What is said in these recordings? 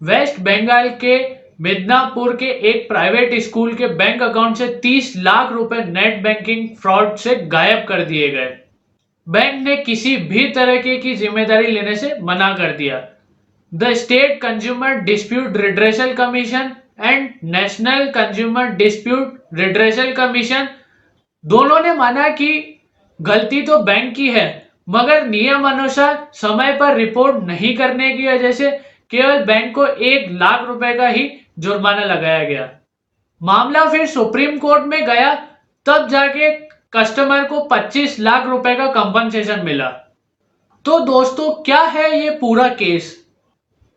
Waste Bengal के मिदनापुर के एक प्राइवेट स्कूल के बैंक अकाउंट से 30 लाख रुपए नेट बैंकिंग फ्रॉड से गायब कर दिए गए। बैंक ने किसी भी तरह की जिम्मेदारी लेने से मना कर दिया। The state consumer dispute redressal commission and national consumer dispute redressal commission दोनों ने माना कि गलती तो बैंक की है, मगर नियम अनुसार समय पर रिपोर्ट नहीं करने की वजह से केवल बैंक को 1 लाख रुपए का ही जुर्माना लगाया गया। मामला फिर सुप्रीम कोर्ट में गया, तब जाके कस्टमर को 25 लाख रुपए का कंपनसेशन मिला। तो दोस्तों, क्या है ये पूरा केस?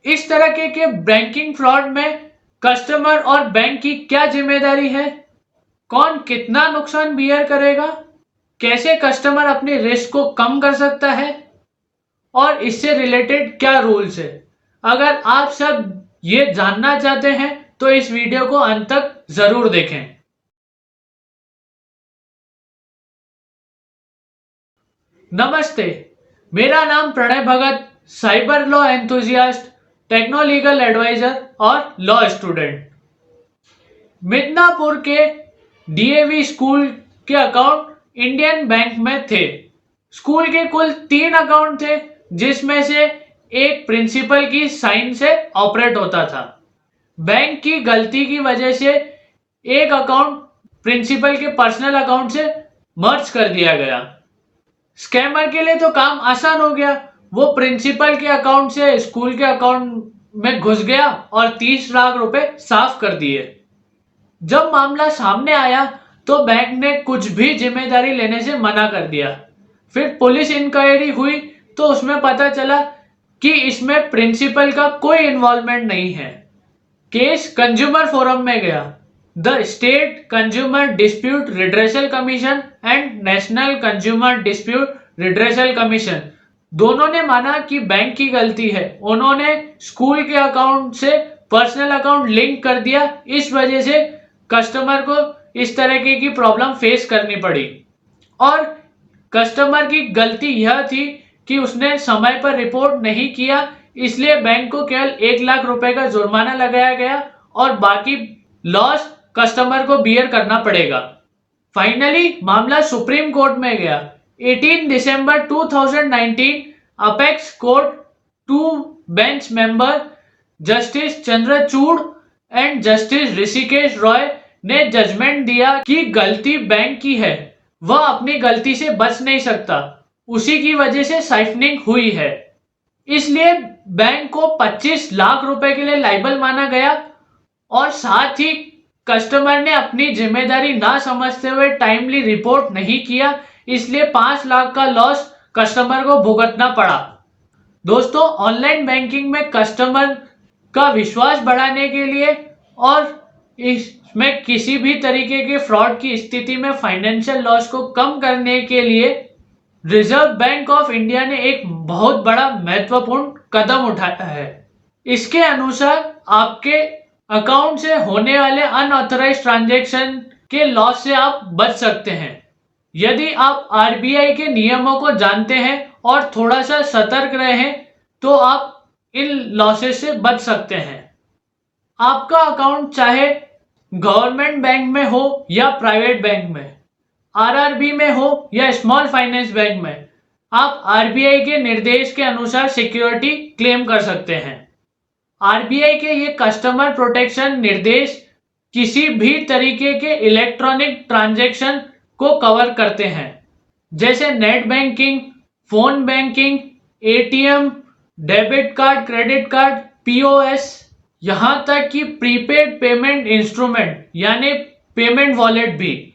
इस तरह के बैंकिंग फ्रॉड में कस्टमर और बैंक की क्या जिम्मेदारी है? कौन कितना नुकसान बियर करेगा? कैसे कस्टमर अपने रिस्क को कम कर सकता है? और इससे रिलेटेड क्या रूल्स है? अगर आप सब ये जानना चाहते हैं तो इस वीडियो को अंत तक जरूर देखें। नमस्ते, मेरा नाम प्रणय भगत, साइबर लॉ एंथुजियास्ट, टेक्नोलीगल एडवाइजर और लॉ स्टूडेंट। मिदनापुर के डीएवी स्कूल के अकाउंट इंडियन बैंक में थे। स्कूल के कुल 3 अकाउंट थे, जिसमें से एक प्रिंसिपल की साइन से ऑपरेट होता था। बैंक की गलती की वजह से एक अकाउंट प्रिंसिपल के पर्सनल अकाउंट से मर्ज कर दिया गया। स्कैमर के लिए तो काम आसान हो गया। वो प्रिंसिपल के अकाउंट से स्कूल के अकाउंट में घुस गया और 30 लाख रुपए साफ कर दिए। जब मामला सामने आया तो बैंक ने कुछ भी जिम्मेदारी लेने से मना कर दिया। फिर पुलिस इंक्वायरी हुई तो उसमें पता चला कि इसमें प्रिंसिपल का कोई इन्वॉल्वमेंट नहीं है। केस कंज्यूमर फोरम में गया। The state consumer dispute redressal commission and national consumer dispute redressal commission दोनों ने माना कि बैंक की गलती है। उन्होंने स्कूल के अकाउंट से पर्सनल अकाउंट लिंक कर दिया। इस वजह से कस्टमर को इस तरह की प्रॉब्लम फेस करनी पड़ी। और कस्टमर की गलती यह थी कि उसने समय पर रिपोर्ट नहीं किया, इसलिए बैंक को केवल 1 लाख रुपए का जुर्माना लगाया गया और बाकी लॉस कस्टमर को बियर करना पड़ेगा। फाइनली मामला सुप्रीम कोर्ट में गया। 18 दिसंबर 2019 apex court 2 bench member justice Chandrachud and justice Rishikesh Roy ने जजमेंट दिया कि गलती बैंक की है, वह अपनी गलती से बच नहीं सकता, उसी की वजह से साइफनिंग हुई है। इसलिए बैंक को 25 लाख रुपए के लिए लायबल माना गया और साथ ही कस्टमर ने अपनी जिम्मेदारी ना समझते हुए टाइमली रिपोर्ट नहीं किया, इसलिए 5 लाख का लॉस कस्टमर को भुगतना पड़ा। दोस्तों, ऑनलाइन बैंकिंग में कस्टमर का विश्वास बढ़ाने के लिए और इसमें किसी भी तरीके के फ्रॉड की स्थिति में फाइनेंशियल लॉस को कम करने के लिए रिजर्व बैंक ऑफ इंडिया ने एक बहुत बड़ा महत्वपूर्ण कदम उठाया है। इसके अनुसार आपके अकाउंट से होने वाले अनऑथराइज्ड ट्रांजैक्शन के लॉस से आप बच सकते हैं, यदि आप आरबीआई के नियमों को जानते हैं और थोड़ा सा सतर्क रहें तो आप इन लॉसेस से बच सकते हैं। आपका अकाउंट चाहे गवर्नमेंट बैंक में हो या प्राइवेट बैंक में, आरआरबी में हो या स्मॉल फाइनेंस बैंक में, आप आरबीआई के निर्देश के अनुसार सिक्योरिटी क्लेम कर सकते हैं। आरबीआई के ये कस्टमर प्रोटेक्शन निर्देश किसी भी तरीके के इलेक्ट्रॉनिक ट्रांजैक्शन को कवर करते हैं, जैसे net banking, phone banking, ATM, debit card, credit card, POS, यहां तक कि प्रीपेड पेमेंट इंस्ट्रूमेंट यानी पेमेंट वॉलेट भी।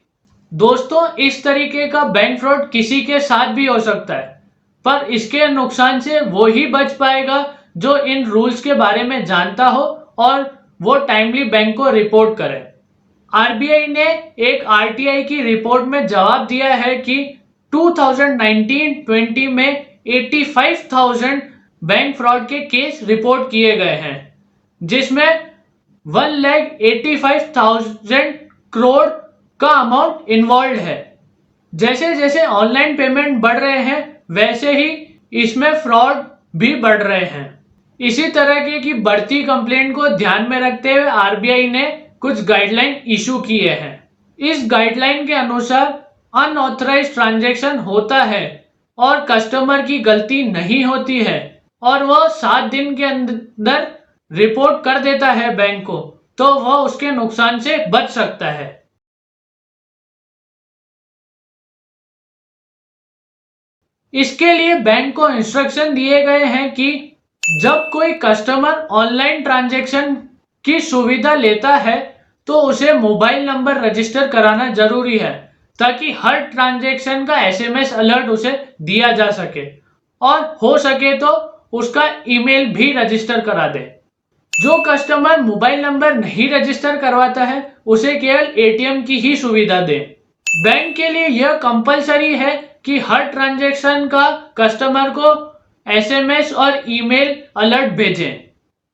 दोस्तों, इस तरीके का बैंक फ्रॉड किसी के साथ भी हो सकता है, पर इसके नुकसान से वो ही बच पाएगा जो इन रूल्स के बारे में जानता हो और वो टाइमली बैंक को रिपोर्ट करे। आरबीआई ने एक आरटीआई की रिपोर्ट में जवाब दिया है कि 2019-20 में 85,000 बैंक फ्रॉड के केस रिपोर्ट किए गए हैं, जिसमें 1,85,000 करोड़ का अमाउंट इन्वॉल्व है। जैसे जैसे ऑनलाइन पेमेंट बढ़ रहे हैं, वैसे ही इसमें फ्रॉड भी बढ़ रहे हैं। इसी तरह की बढ़ती कंप्लेंट को ध्यान में रखते हुए आरबीआई ने कुछ गाइडलाइन इशू किए हैं। इस गाइडलाइन के अनुसार अनऑथराइज्ड ट्रांजैक्शन होता है और कस्टमर की गलती नहीं होती है और वह 7 दिन के अंदर रिपोर्ट कर देता है बैंक को, तो वह उसके नुकसान से बच सकता है। इसके लिए बैंक को इंस्ट्रक्शन दिए गए हैं कि जब कोई कस्टमर ऑनलाइन ट्रांजैक्शन की सुविधा लेता है तो उसे मोबाइल नंबर रजिस्टर कराना जरूरी है ताकि हर ट्रांजैक्शन का एसएमएस अलर्ट उसे दिया जा सके और हो सके तो उसका ईमेल भी रजिस्टर करा दे। जो कस्टमर मोबाइल नंबर नहीं रजिस्टर करवाता है उसे केवल एटीएम की ही सुविधा दें। बैंक के लिए यह कंपलसरी है कि हर ट्रांजैक्शन का कस्टमर को एसएमएस और ईमेल अलर्ट भेजें।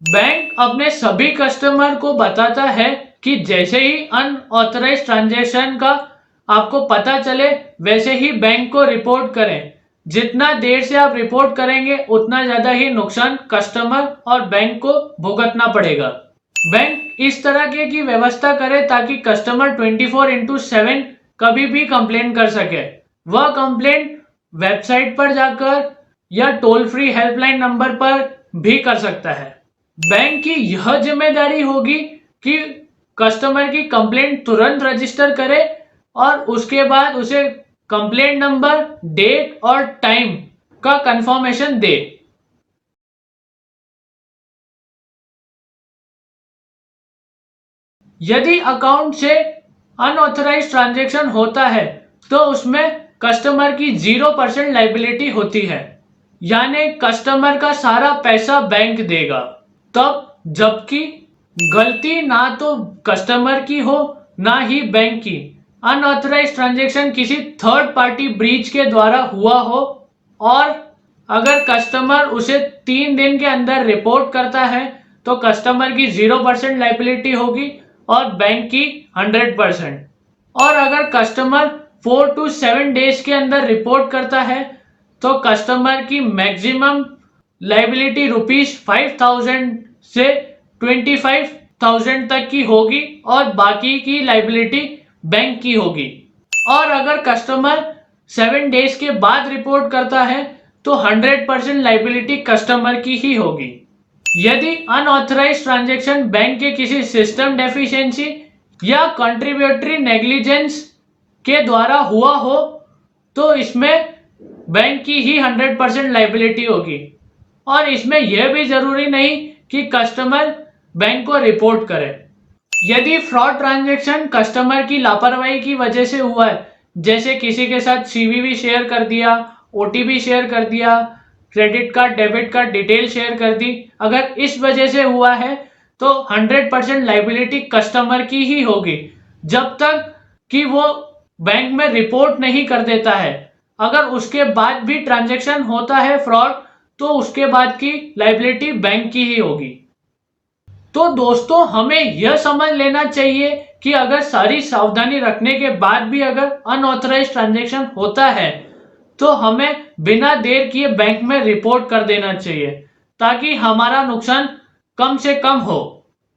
बैंक अपने सभी कस्टमर को बताता है कि जैसे ही अनऑथराइज्ड ट्रांजैक्शन का आपको पता चले वैसे ही बैंक को रिपोर्ट करें। जितना देर से आप रिपोर्ट करेंगे उतना ज्यादा ही नुकसान कस्टमर और बैंक को भुगतना पड़ेगा। बैंक इस तरह की व्यवस्था करे ताकि कस्टमर 24/7 कभी भी कंप्लेन कर सके। वह कंप्लेंट वेबसाइट पर जाकर या टोल फ्री हेल्पलाइन नंबर पर भी कर सकता है। बैंक की यह जिम्मेदारी होगी कि कस्टमर की कंप्लेंट तुरंत रजिस्टर करे और उसके बाद उसे कंप्लेंट नंबर, डेट और टाइम का कंफर्मेशन दे। यदि अकाउंट से अनऑथराइज्ड ट्रांजैक्शन होता है तो उसमें कस्टमर की 0% लाइबिलिटी होती है, यानी कस्टमर का सारा पैसा बैंक देगा। तब जबकि गलती ना तो कस्टमर की हो ना ही बैंक की, अनऑथराइज्ड ट्रांजैक्शन किसी थर्ड पार्टी ब्रीच के द्वारा हुआ हो और अगर कस्टमर उसे 3 दिन के अंदर रिपोर्ट करता है तो कस्टमर की 0% लाइबिलिटी होगी और बैंक की 100%। और अगर कस्टमर 4 to 7 डेज के अंदर रिपोर्ट करता है तो कस्टमर की मैक्सिमम लाइबिलिटी ₹5,000 से 25,000 तक की होगी और बाकी की लाइबिलिटी बैंक की होगी। और अगर कस्टमर 7 डेज के बाद रिपोर्ट करता है तो 100% लाइबिलिटी कस्टमर की ही होगी। यदि अनऑथराइज्ड ट्रांजैक्शन बैंक के किसी सिस्टम डेफिशिएंसी या कंट्रीब्यूटरी नेग्लिजेंस के द्वारा हुआ हो तो इसमें बैंक की ही 100% लाइबिलिटी होगी और इसमें यह भी जरूरी नहीं कि कस्टमर बैंक को रिपोर्ट करे। यदि फ्रॉड ट्रांजैक्शन कस्टमर की लापरवाही की वजह से हुआ है, जैसे किसी के साथ सीवीवी शेयर कर दिया, ओटीपी शेयर कर दिया, credit card, debit card detail share कर दी, अगर इस वजह से हुआ है तो 100% लाइबिलिटी कस्टमर की ही होगी जब तक कि वो बैंक में रिपोर्ट नहीं कर देता है। अगर उसके बाद भी ट्रांजैक्शन होता है फ्रॉड तो उसके बाद की लाइबिलिटी बैंक की ही होगी। तो दोस्तों हमें यह समझ लेना चाहिए कि अगर सारी सावधानी रखने के बाद भी अगर अनऑथराइज्ड ट्रांजैक्शन होता है तो हमें बिना देर किए बैंक में रिपोर्ट कर देना चाहिए ताकि हमारा नुकसान कम से कम हो।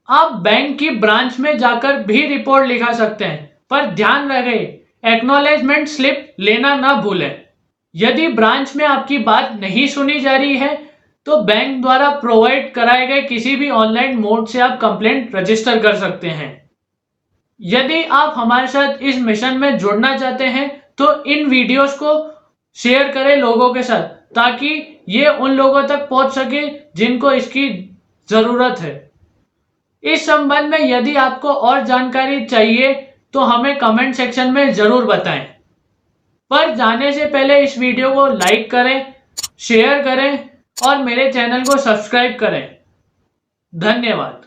आप बैंक की ब्रांच में जाकर भी रिपोर्ट लिखा सकते हैं, पर ध्यान रहे एक्नॉलेजमेंट स्लिप लेना ना भूलें। यदि ब्रांच में आपकी बात नहीं सुनी जा रही है तो बैंक द्वारा प्रोवाइड कराए गए किसी भी ऑनलाइन मोड से आप कंप्लेंट रजिस्टर कर सकते हैं। यदि आप हमारे साथ इस मिशन में जुड़ना चाहते हैं तो इन वीडियोस को शेयर करें लोगों के साथ ताकि ये उन लोगों तक पहुंच सके जिनको इसकी जरूरत है। इस संबंध में यदि आपको और जानकारी चाहिए तो हमें कमेंट सेक्शन में जरूर बताएं। पर जाने से पहले इस वीडियो को लाइक करें, शेयर करें और मेरे चैनल को सब्सक्राइब करें। धन्यवाद।